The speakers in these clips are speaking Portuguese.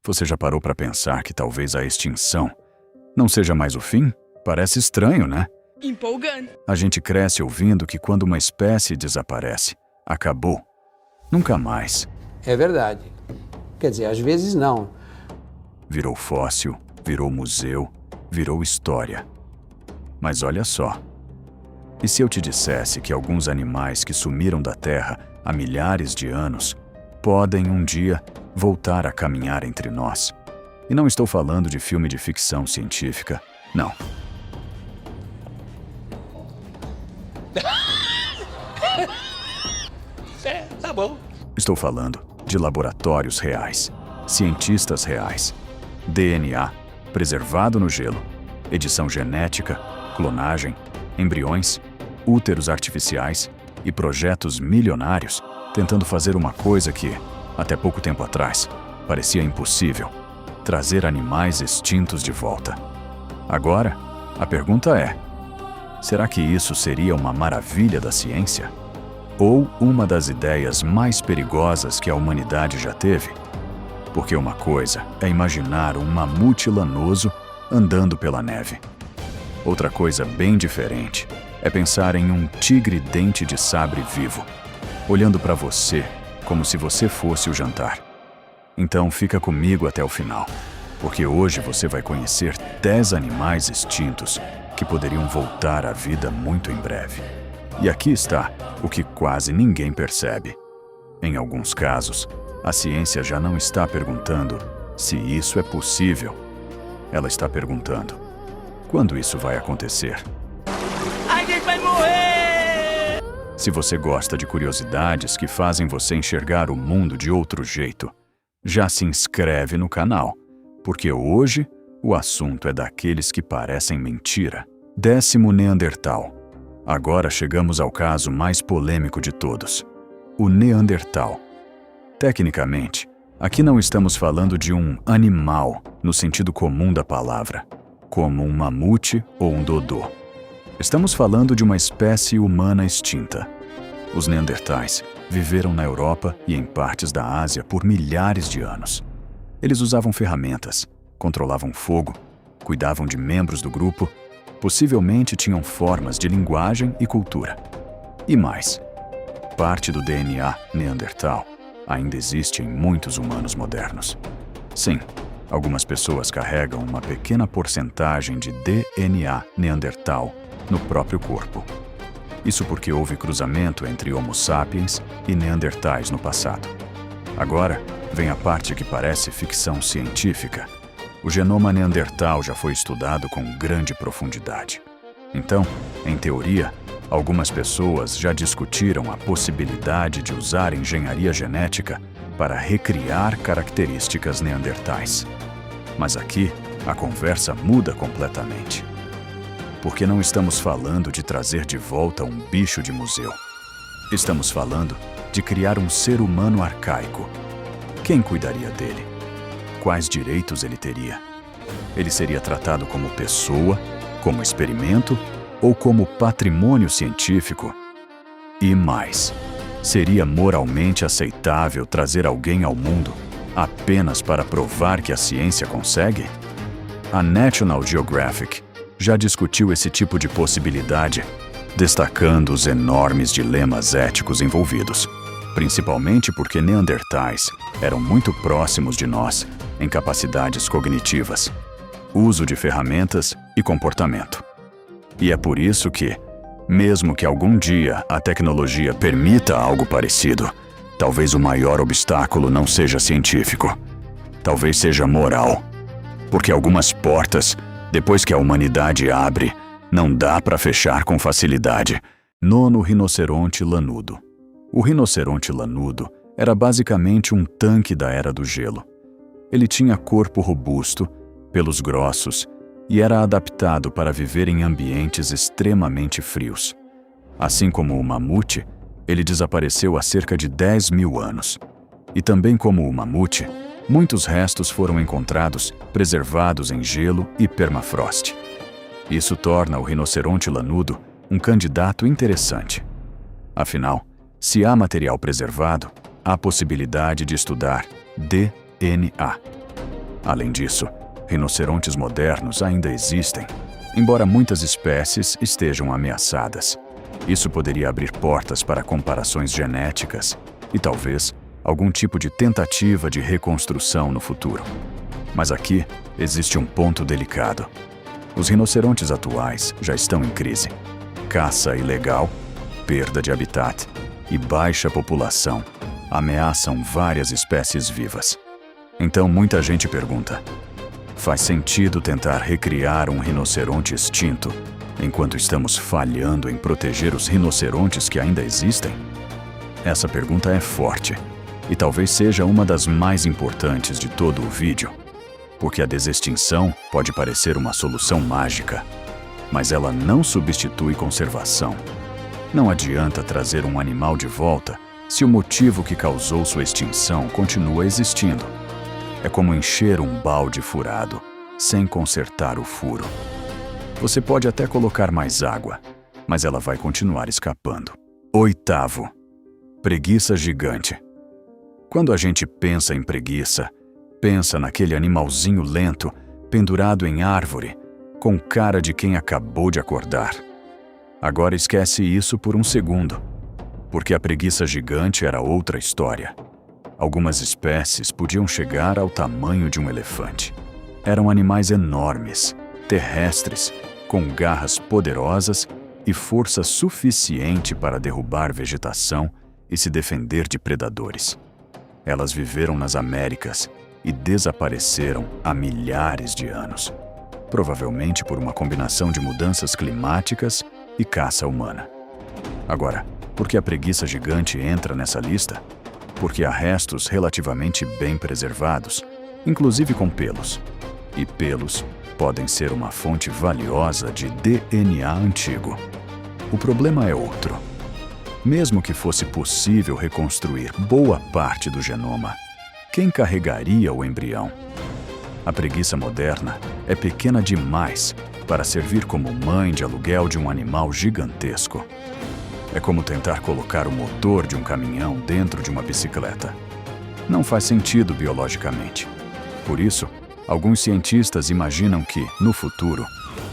Você já parou para pensar que talvez a extinção não seja mais o fim? Parece estranho, né? Empolgante. A gente cresce ouvindo que quando uma espécie desaparece, acabou. Nunca mais. É verdade. Quer dizer, às vezes não. Virou fóssil, virou museu, virou história. Mas olha só. E se eu te dissesse que alguns animais que sumiram da Terra há milhares de anos podem um dia voltar a caminhar entre nós? E não estou falando de filme de ficção científica, não. Tá bom. Estou falando de laboratórios reais, cientistas reais, DNA preservado no gelo, edição genética, clonagem, embriões, úteros artificiais e projetos milionários tentando fazer uma coisa que, até pouco tempo atrás, parecia impossível: trazer animais extintos de volta. Agora, a pergunta é: será que isso seria uma maravilha da ciência? Ou uma das ideias mais perigosas que a humanidade já teve? Porque uma coisa é imaginar um mamute lanoso andando pela neve. Outra coisa bem diferente é pensar em um tigre dente de sabre vivo, olhando para você como se você fosse o jantar. Então fica comigo até o final, porque hoje você vai conhecer 10 animais extintos que poderiam voltar à vida muito em breve. E aqui está o que quase ninguém percebe. Em alguns casos, a ciência já não está perguntando se isso é possível. Ela está perguntando: quando isso vai acontecer? A gente vai morrer! Se você gosta de curiosidades que fazem você enxergar o mundo de outro jeito, já se inscreve no canal, porque hoje o assunto é daqueles que parecem mentira. 10º Neandertal. Agora chegamos ao caso mais polêmico de todos: o Neandertal. Tecnicamente, aqui não estamos falando de um animal no sentido comum da palavra, como um mamute ou um dodô. Estamos falando de uma espécie humana extinta. Os Neandertais viveram na Europa e em partes da Ásia por milhares de anos. Eles usavam ferramentas, controlavam fogo, cuidavam de membros do grupo, possivelmente tinham formas de linguagem e cultura. E mais, parte do DNA Neandertal ainda existe em muitos humanos modernos. Sim, algumas pessoas carregam uma pequena porcentagem de DNA Neandertal no próprio corpo. Isso porque houve cruzamento entre Homo sapiens e Neandertais no passado. Agora, vem a parte que parece ficção científica. O genoma Neandertal já foi estudado com grande profundidade. Então, em teoria, algumas pessoas já discutiram a possibilidade de usar engenharia genética para recriar características neandertais. Mas aqui, a conversa muda completamente. Porque não estamos falando de trazer de volta um bicho de museu. Estamos falando de criar um ser humano arcaico. Quem cuidaria dele? Quais direitos ele teria? Ele seria tratado como pessoa, como experimento ou como patrimônio científico? E mais, seria moralmente aceitável trazer alguém ao mundo apenas para provar que a ciência consegue? A National Geographic já discutiu esse tipo de possibilidade, destacando os enormes dilemas éticos envolvidos, principalmente porque Neandertais eram muito próximos de nós em capacidades cognitivas, uso de ferramentas e comportamento. E é por isso que, mesmo que algum dia a tecnologia permita algo parecido, talvez o maior obstáculo não seja científico, talvez seja moral. Porque algumas portas, depois que a humanidade abre, não dá para fechar com facilidade. 9º Rinoceronte lanudo. O rinoceronte lanudo era basicamente um tanque da Era do Gelo. Ele tinha corpo robusto, pelos grossos, e era adaptado para viver em ambientes extremamente frios. Assim como o mamute, ele desapareceu há cerca de 10.000 anos. E também como o mamute, muitos restos foram encontrados preservados em gelo e permafrost. Isso torna o rinoceronte lanudo um candidato interessante. Afinal, se há material preservado, há possibilidade de estudar DNA. Além disso, rinocerontes modernos ainda existem, embora muitas espécies estejam ameaçadas. Isso poderia abrir portas para comparações genéticas e talvez algum tipo de tentativa de reconstrução no futuro. Mas aqui existe um ponto delicado. Os rinocerontes atuais já estão em crise. Caça ilegal, perda de habitat e baixa população ameaçam várias espécies vivas. Então muita gente pergunta: faz sentido tentar recriar um rinoceronte extinto enquanto estamos falhando em proteger os rinocerontes que ainda existem? Essa pergunta é forte e talvez seja uma das mais importantes de todo o vídeo, porque a desextinção pode parecer uma solução mágica, mas ela não substitui conservação. Não adianta trazer um animal de volta se o motivo que causou sua extinção continua existindo. É como encher um balde furado, sem consertar o furo. Você pode até colocar mais água, mas ela vai continuar escapando. 8º. Preguiça gigante. Quando a gente pensa em preguiça, pensa naquele animalzinho lento, pendurado em árvore, com cara de quem acabou de acordar. Agora esquece isso por um segundo, porque a preguiça gigante era outra história. Algumas espécies podiam chegar ao tamanho de um elefante. Eram animais enormes, terrestres, com garras poderosas e força suficiente para derrubar vegetação e se defender de predadores. Elas viveram nas Américas e desapareceram há milhares de anos, provavelmente por uma combinação de mudanças climáticas e caça humana. Agora, por que a preguiça gigante entra nessa lista? Porque há restos relativamente bem preservados, inclusive com pelos. E pelos podem ser uma fonte valiosa de DNA antigo. O problema é outro. Mesmo que fosse possível reconstruir boa parte do genoma, quem carregaria o embrião? A preguiça moderna é pequena demais para servir como mãe de aluguel de um animal gigantesco. É como tentar colocar o motor de um caminhão dentro de uma bicicleta. Não faz sentido biologicamente. Por isso, alguns cientistas imaginam que, no futuro,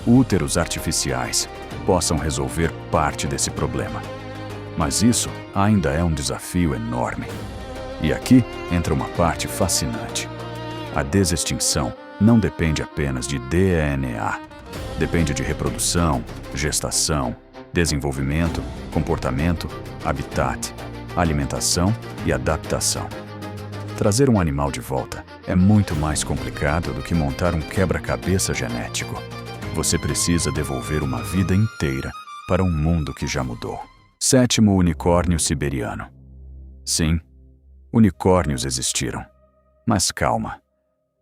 úteros artificiais possam resolver parte desse problema. Mas isso ainda é um desafio enorme. E aqui entra uma parte fascinante. A desextinção não depende apenas de DNA. Depende de reprodução, gestação, desenvolvimento, comportamento, habitat, alimentação e adaptação. Trazer um animal de volta é muito mais complicado do que montar um quebra-cabeça genético. Você precisa devolver uma vida inteira para um mundo que já mudou. 7º unicórnio siberiano. Sim, unicórnios existiram. Mas calma,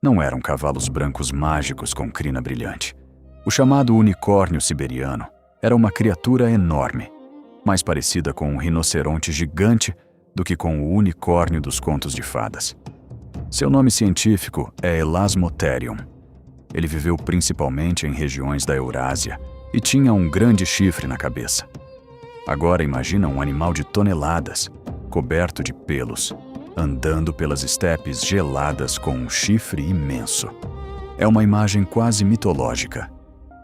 não eram cavalos brancos mágicos com crina brilhante. O chamado unicórnio siberiano era uma criatura enorme, mais parecida com um rinoceronte gigante do que com o unicórnio dos contos de fadas. Seu nome científico é Elasmotherium. Ele viveu principalmente em regiões da Eurásia e tinha um grande chifre na cabeça. Agora imagina um animal de toneladas, coberto de pelos, andando pelas estepes geladas com um chifre imenso. É uma imagem quase mitológica.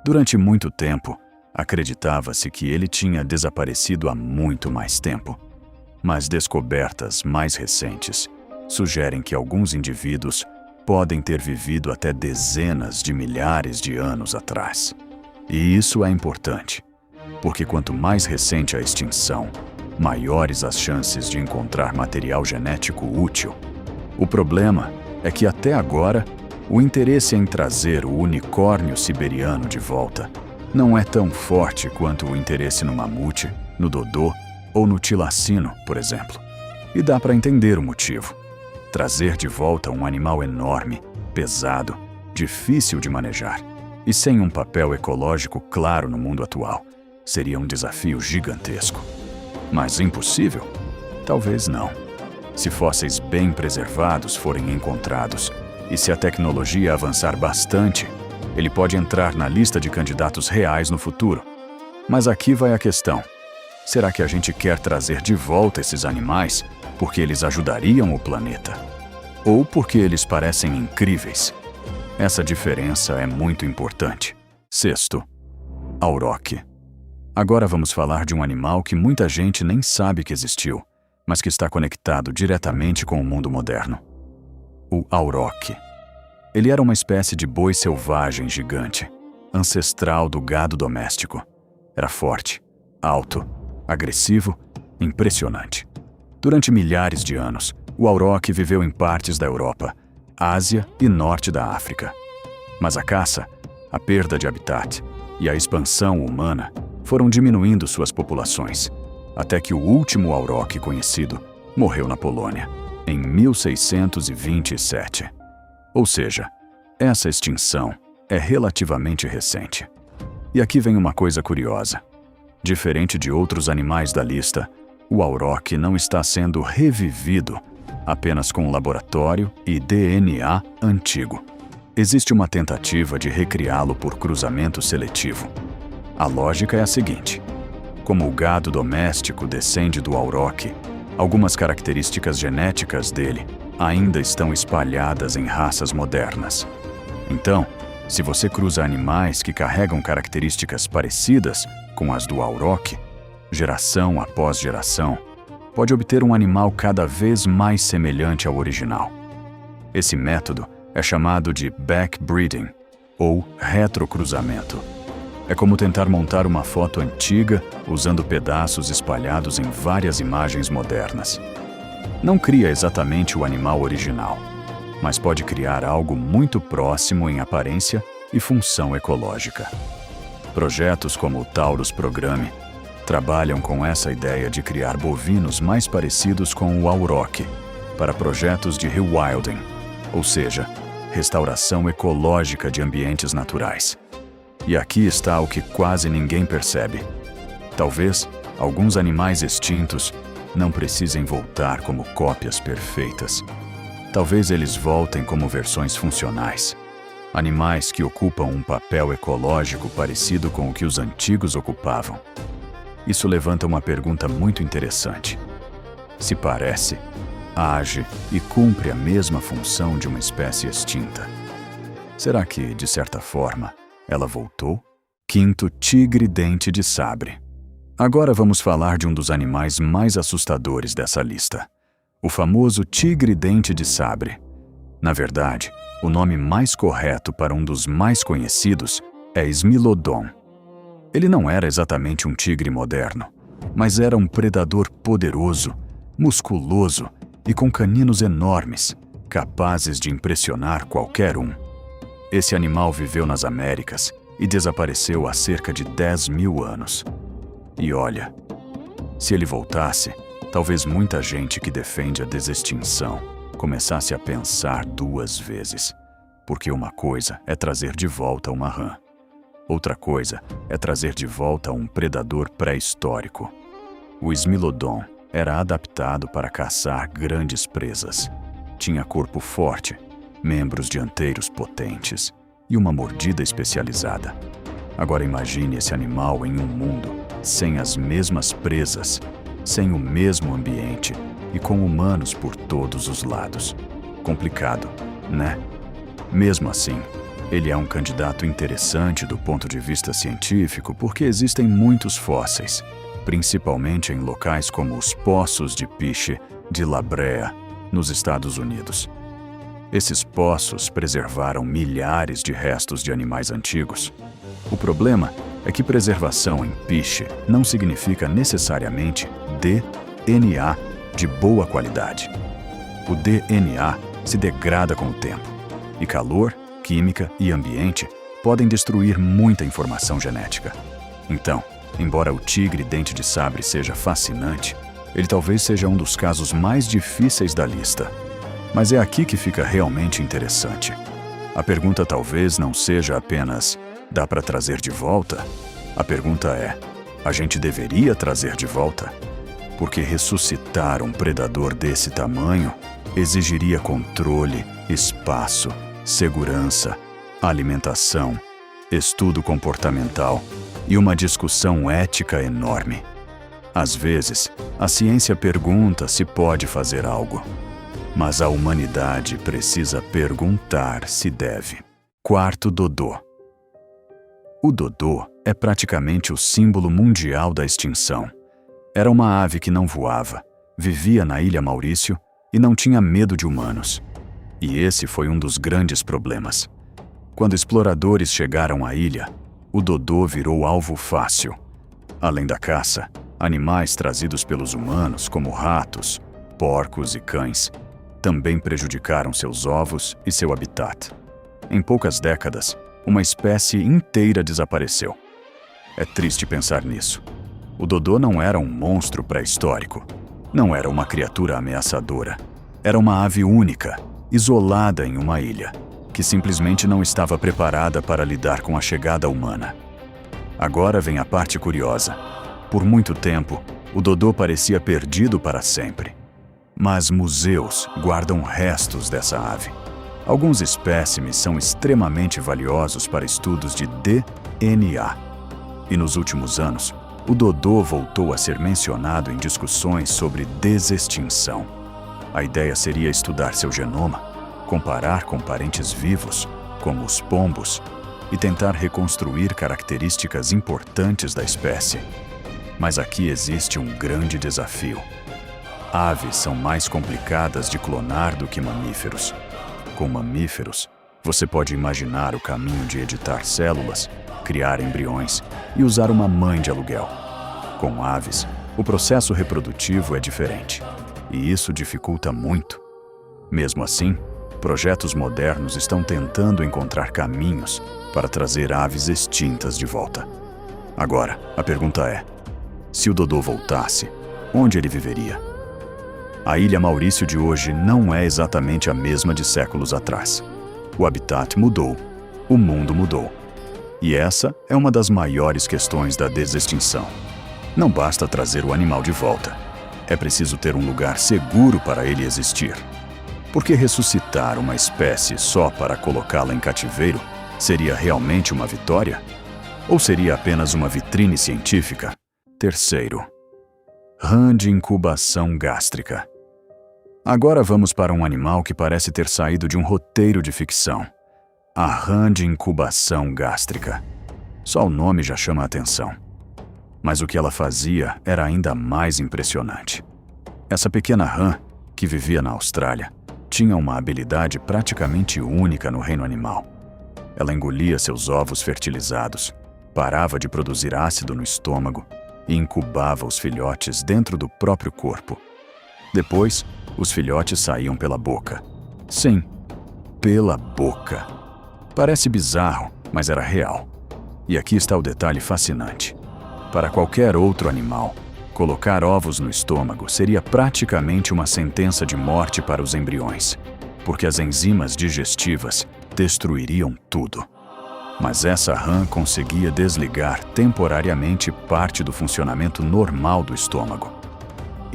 Durante muito tempo, acreditava-se que ele tinha desaparecido há muito mais tempo. Mas descobertas mais recentes sugerem que alguns indivíduos podem ter vivido até dezenas de milhares de anos atrás. E isso é importante, porque quanto mais recente a extinção, maiores as chances de encontrar material genético útil. O problema é que até agora, o interesse em trazer o unicórnio siberiano de volta não é tão forte quanto o interesse no mamute, no dodô ou no tilacino, por exemplo. E dá para entender o motivo. Trazer de volta um animal enorme, pesado, difícil de manejar e sem um papel ecológico claro no mundo atual seria um desafio gigantesco. Mas impossível? Talvez não. Se fósseis bem preservados forem encontrados e se a tecnologia avançar bastante, ele pode entrar na lista de candidatos reais no futuro. Mas aqui vai a questão. Será que a gente quer trazer de volta esses animais porque eles ajudariam o planeta? Ou porque eles parecem incríveis Essa diferença é muito importante. Sexto, auroque. Agora vamos falar de um animal que muita gente nem sabe que existiu, mas que está conectado diretamente com o mundo moderno. O auroque. Ele era uma espécie de boi selvagem gigante, ancestral do gado doméstico. Era forte, alto, agressivo, impressionante. Durante milhares de anos, o auroque viveu em partes da Europa, Ásia e norte da África. Mas a caça, a perda de habitat e a expansão humana foram diminuindo suas populações, até que o último auroque conhecido morreu na Polônia, em 1627. Ou seja, essa extinção é relativamente recente. E aqui vem uma coisa curiosa. Diferente de outros animais da lista, o auroque não está sendo revivido apenas com um laboratório e DNA antigo. Existe uma tentativa de recriá-lo por cruzamento seletivo. A lógica é a seguinte: como o gado doméstico descende do auroque, algumas características genéticas dele ainda estão espalhadas em raças modernas. Então, se você cruza animais que carregam características parecidas com as do auroque, geração após geração, pode obter um animal cada vez mais semelhante ao original. Esse método é chamado de backbreeding, ou retrocruzamento. É como tentar montar uma foto antiga usando pedaços espalhados em várias imagens modernas. Não cria exatamente o animal original, mas pode criar algo muito próximo em aparência e função ecológica. Projetos como o Taurus Programe trabalham com essa ideia de criar bovinos mais parecidos com o auroque para projetos de rewilding, ou seja, restauração ecológica de ambientes naturais. E aqui está o que quase ninguém percebe. Talvez alguns animais extintos não precisem voltar como cópias perfeitas. Talvez eles voltem como versões funcionais. Animais que ocupam um papel ecológico parecido com o que os antigos ocupavam. Isso levanta uma pergunta muito interessante. Se parece, age e cumpre a mesma função de uma espécie extinta. Será que, de certa forma, ela voltou? Quinto, tigre-dente de sabre. Agora vamos falar de um dos animais mais assustadores dessa lista. O famoso tigre-dente de sabre. Na verdade, o nome mais correto para um dos mais conhecidos é Smilodon. Ele não era exatamente um tigre moderno, mas era um predador poderoso, musculoso e com caninos enormes, capazes de impressionar qualquer um. Esse animal viveu nas Américas e desapareceu há cerca de 10.000 anos. E olha, se ele voltasse, talvez muita gente que defende a desextinção começasse a pensar 2 vezes, porque uma coisa é trazer de volta uma rã. Outra coisa é trazer de volta um predador pré-histórico. O Smilodon era adaptado para caçar grandes presas. Tinha corpo forte, membros dianteiros potentes e uma mordida especializada. Agora imagine esse animal em um mundo sem as mesmas presas, sem o mesmo ambiente e com humanos por todos os lados. Complicado, né? Mesmo assim, ele é um candidato interessante do ponto de vista científico porque existem muitos fósseis, principalmente em locais como os Poços de Piche de La Brea, nos Estados Unidos. Esses poços preservaram milhares de restos de animais antigos. O problema é que preservação em Piche não significa necessariamente DNA de boa qualidade. O DNA se degrada com o tempo, e calor, química e ambiente podem destruir muita informação genética. Então, embora o tigre-dente de sabre seja fascinante, ele talvez seja um dos casos mais difíceis da lista. Mas é aqui que fica realmente interessante. A pergunta talvez não seja apenas: dá para trazer de volta? A pergunta é: a gente deveria trazer de volta? Porque ressuscitar um predador desse tamanho exigiria controle, espaço, segurança, alimentação, estudo comportamental e uma discussão ética enorme. Às vezes, a ciência pergunta se pode fazer algo, mas a humanidade precisa perguntar se deve. quarto dodô. O dodô é praticamente o símbolo mundial da extinção. Era uma ave que não voava, vivia na Ilha Maurício e não tinha medo de humanos. E esse foi um dos grandes problemas. Quando exploradores chegaram à ilha, o dodô virou alvo fácil. Além da caça, animais trazidos pelos humanos, como ratos, porcos e cães, também prejudicaram seus ovos e seu habitat. Em poucas décadas, uma espécie inteira desapareceu. É triste pensar nisso. O dodô não era um monstro pré-histórico. Não era uma criatura ameaçadora. Era uma ave única, isolada em uma ilha, que simplesmente não estava preparada para lidar com a chegada humana. Agora vem a parte curiosa. Por muito tempo, o dodô parecia perdido para sempre. Mas museus guardam restos dessa ave. Alguns espécimes são extremamente valiosos para estudos de DNA. E nos últimos anos, o dodô voltou a ser mencionado em discussões sobre desextinção. A ideia seria estudar seu genoma, comparar com parentes vivos, como os pombos, e tentar reconstruir características importantes da espécie. Mas aqui existe um grande desafio. Aves são mais complicadas de clonar do que mamíferos. Com mamíferos, você pode imaginar o caminho de editar células, criar embriões e usar uma mãe de aluguel. Com aves, o processo reprodutivo é diferente, e isso dificulta muito. Mesmo assim, projetos modernos estão tentando encontrar caminhos para trazer aves extintas de volta. Agora, a pergunta é: se o dodô voltasse, onde ele viveria? A Ilha Maurício de hoje não é exatamente a mesma de séculos atrás. O habitat mudou, o mundo mudou. E essa é uma das maiores questões da desextinção. Não basta trazer o animal de volta. É preciso ter um lugar seguro para ele existir. Porque ressuscitar uma espécie só para colocá-la em cativeiro seria realmente uma vitória? Ou seria apenas uma vitrine científica? Terceiro, rã de incubação gástrica. Agora vamos para um animal que parece ter saído de um roteiro de ficção. A rã de incubação gástrica. Só o nome já chama a atenção. Mas o que ela fazia era ainda mais impressionante. Essa pequena rã, que vivia na Austrália, tinha uma habilidade praticamente única no reino animal. Ela engolia seus ovos fertilizados, parava de produzir ácido no estômago e incubava os filhotes dentro do próprio corpo. Depois, os filhotes saíam pela boca. Sim, pela boca. Parece bizarro, mas era real. E aqui está o detalhe fascinante. Para qualquer outro animal, colocar ovos no estômago seria praticamente uma sentença de morte para os embriões, porque as enzimas digestivas destruiriam tudo. Mas essa rã conseguia desligar temporariamente parte do funcionamento normal do estômago.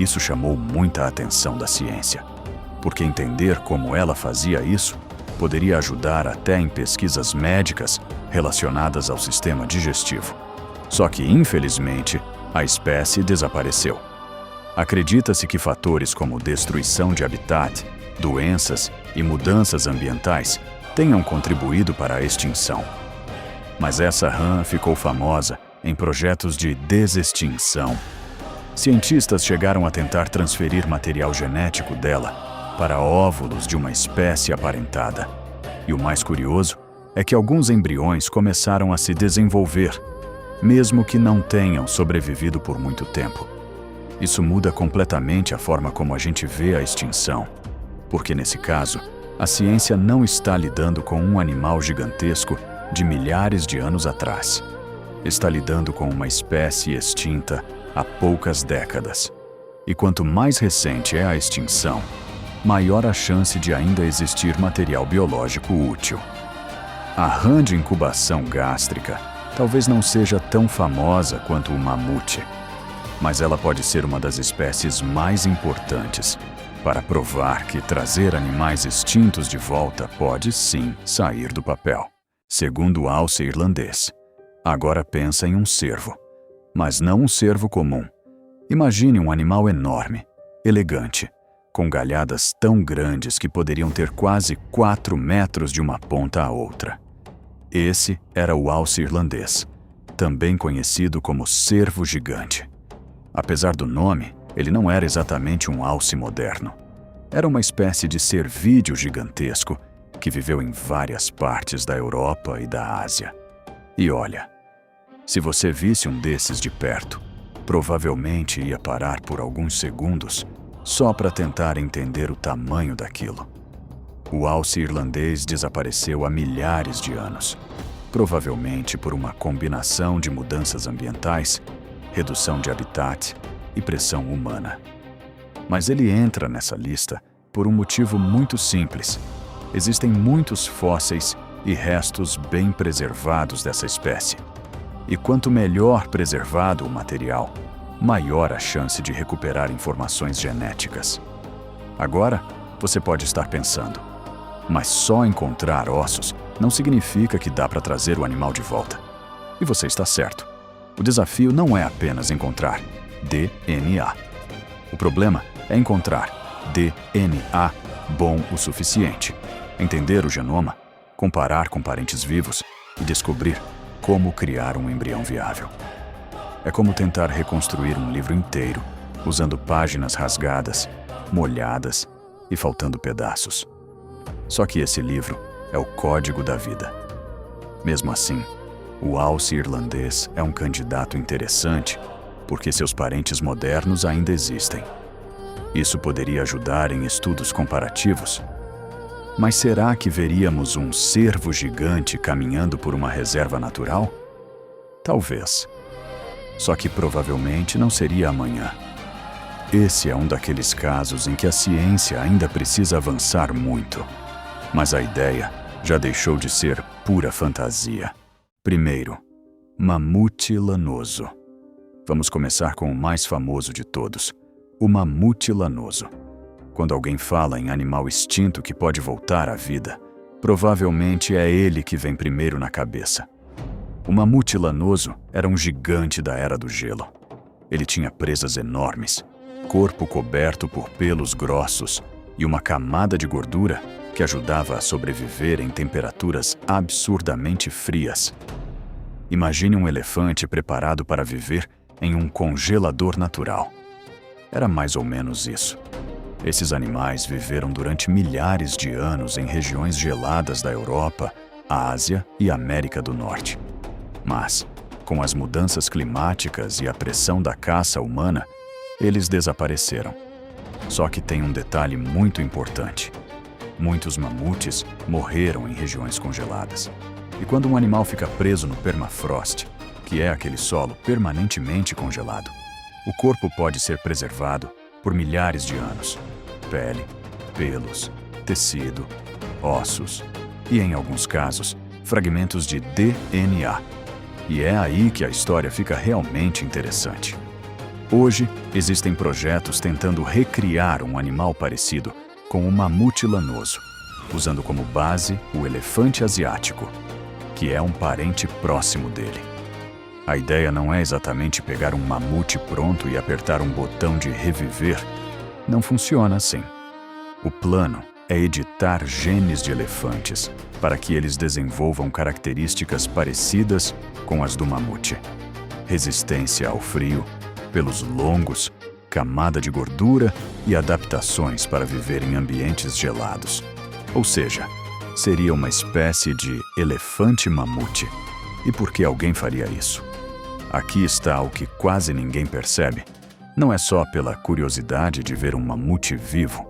Isso chamou muita atenção da ciência, porque entender como ela fazia isso poderia ajudar até em pesquisas médicas relacionadas ao sistema digestivo. Só que, infelizmente, a espécie desapareceu. Acredita-se que fatores como destruição de habitat, doenças e mudanças ambientais tenham contribuído para a extinção. Mas essa rã ficou famosa em projetos de desextinção. Cientistas chegaram a tentar transferir material genético dela para óvulos de uma espécie aparentada. E o mais curioso é que alguns embriões começaram a se desenvolver, mesmo que não tenham sobrevivido por muito tempo. Isso muda completamente a forma como a gente vê a extinção, porque nesse caso, a ciência não está lidando com um animal gigantesco de milhares de anos atrás. Está lidando com uma espécie extinta há poucas décadas. E quanto mais recente é a extinção, maior a chance de ainda existir material biológico útil. A rã de incubação gástrica talvez não seja tão famosa quanto o mamute, mas ela pode ser uma das espécies mais importantes para provar que trazer animais extintos de volta pode sim sair do papel. Segundo o alce irlandês, agora pensa em um cervo, mas não um cervo comum. Imagine um animal enorme, elegante, com galhadas tão grandes que poderiam ter quase 4 metros de uma ponta à outra. Esse era o alce irlandês, também conhecido como cervo gigante. Apesar do nome, ele não era exatamente um alce moderno. Era uma espécie de cervídeo gigantesco que viveu em várias partes da Europa e da Ásia. E olha, se você visse um desses de perto, provavelmente ia parar por alguns segundos só para tentar entender o tamanho daquilo. O alce irlandês desapareceu há milhares de anos, provavelmente por uma combinação de mudanças ambientais, redução de habitat e pressão humana. Mas ele entra nessa lista por um motivo muito simples. Existem muitos fósseis e restos bem preservados dessa espécie. E quanto melhor preservado o material, maior a chance de recuperar informações genéticas. Agora, você pode estar pensando, mas só encontrar ossos não significa que dá para trazer o animal de volta. E você está certo. O desafio não é apenas encontrar DNA. O problema é encontrar DNA bom o suficiente, entender o genoma, comparar com parentes vivos e descobrir como criar um embrião viável. É como tentar reconstruir um livro inteiro, usando páginas rasgadas, molhadas e faltando pedaços. Só que esse livro é o código da vida. Mesmo assim, o alce irlandês é um candidato interessante porque seus parentes modernos ainda existem. Isso poderia ajudar em estudos comparativos. Mas será que veríamos um cervo gigante caminhando por uma reserva natural? Talvez. Só que provavelmente não seria amanhã. Esse é um daqueles casos em que a ciência ainda precisa avançar muito. Mas a ideia já deixou de ser pura fantasia. Primeiro, mamute lanoso. Vamos começar com o mais famoso de todos, o mamute lanoso. Quando alguém fala em animal extinto que pode voltar à vida, provavelmente é ele que vem primeiro na cabeça. O mamute lanoso era um gigante da Era do Gelo. Ele tinha presas enormes, corpo coberto por pelos grossos e uma camada de gordura que ajudava a sobreviver em temperaturas absurdamente frias. Imagine um elefante preparado para viver em um congelador natural. Era mais ou menos isso. Esses animais viveram durante milhares de anos em regiões geladas da Europa, Ásia e América do Norte. Mas, com as mudanças climáticas e a pressão da caça humana, eles desapareceram. Só que tem um detalhe muito importante. Muitos mamutes morreram em regiões congeladas. E quando um animal fica preso no permafrost, que é aquele solo permanentemente congelado, o corpo pode ser preservado por milhares de anos. Pele, pelos, tecido, ossos e, em alguns casos, fragmentos de DNA. E é aí que a história fica realmente interessante. Hoje, existem projetos tentando recriar um animal parecido com o mamute lanoso, usando como base o elefante asiático, que é um parente próximo dele. A ideia não é exatamente pegar um mamute pronto e apertar um botão de reviver. Não funciona assim. O plano é editar genes de elefantes para que eles desenvolvam características parecidas com as do mamute. Resistência ao frio, pelos longos, camada de gordura e adaptações para viver em ambientes gelados. Ou seja, seria uma espécie de elefante-mamute. E por que alguém faria isso? Aqui está o que quase ninguém percebe. Não é só pela curiosidade de ver um mamute vivo.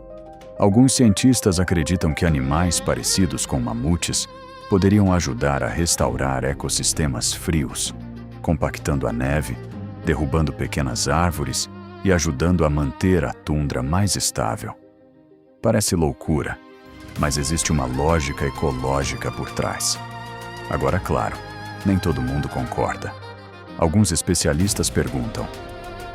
Alguns cientistas acreditam que animais parecidos com mamutes poderiam ajudar a restaurar ecossistemas frios, compactando a neve, derrubando pequenas árvores e ajudando a manter a tundra mais estável. Parece loucura, mas existe uma lógica ecológica por trás. Agora, claro, nem todo mundo concorda. Alguns especialistas perguntam: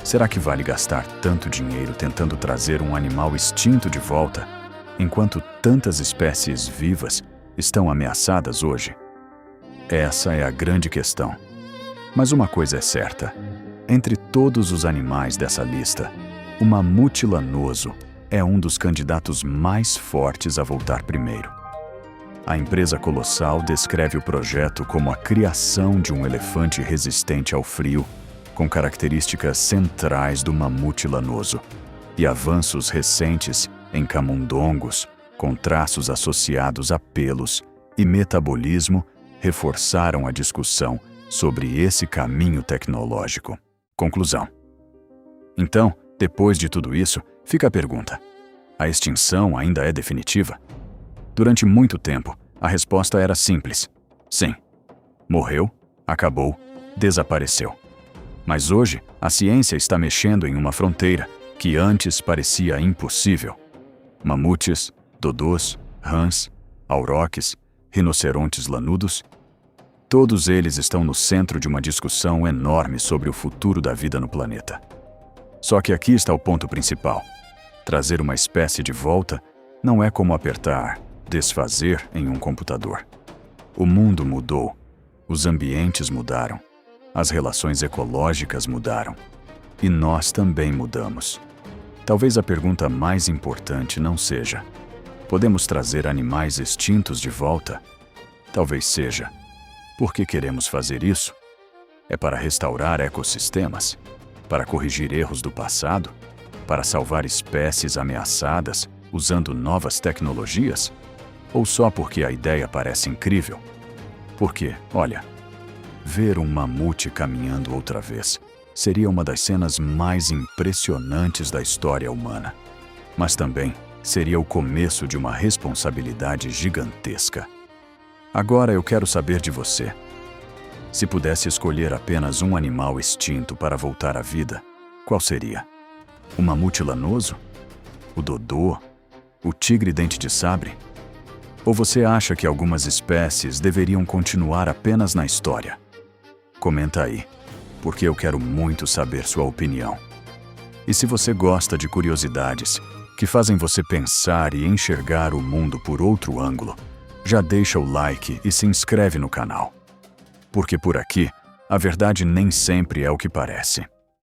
será que vale gastar tanto dinheiro tentando trazer um animal extinto de volta, enquanto tantas espécies vivas estão ameaçadas hoje? Essa é a grande questão. Mas uma coisa é certa: entre todos os animais dessa lista, o mamute lanoso é um dos candidatos mais fortes a voltar primeiro. A empresa colossal descreve o projeto como a criação de um elefante resistente ao frio, com características centrais do mamute lanoso, e avanços recentes em camundongos, com traços associados a pelos e metabolismo, reforçaram a discussão sobre esse caminho tecnológico. Conclusão. Então, depois de tudo isso, fica a pergunta: a extinção ainda é definitiva? Durante muito tempo, a resposta era simples: sim. Morreu, acabou, desapareceu. Mas hoje, a ciência está mexendo em uma fronteira que antes parecia impossível. Mamutes, dodôs, rãs, auroques, rinocerontes lanudos, todos eles estão no centro de uma discussão enorme sobre o futuro da vida no planeta. Só que aqui está o ponto principal. Trazer uma espécie de volta não é como apertar desfazer em um computador. O mundo mudou, os ambientes mudaram, as relações ecológicas mudaram. E nós também mudamos. Talvez a pergunta mais importante não seja: podemos trazer animais extintos de volta? Talvez seja: por que queremos fazer isso? É para restaurar ecossistemas? Para corrigir erros do passado? Para salvar espécies ameaçadas usando novas tecnologias? Ou só porque a ideia parece incrível? Porque, olha, ver um mamute caminhando outra vez seria uma das cenas mais impressionantes da história humana. Mas também seria o começo de uma responsabilidade gigantesca. Agora eu quero saber de você. Se pudesse escolher apenas um animal extinto para voltar à vida, qual seria? O mamute lanoso? O dodô? O tigre dente de sabre? Ou você acha que algumas espécies deveriam continuar apenas na história? Comenta aí, porque eu quero muito saber sua opinião. E se você gosta de curiosidades que fazem você pensar e enxergar o mundo por outro ângulo, já deixa o like e se inscreve no canal. Porque por aqui, a verdade nem sempre é o que parece.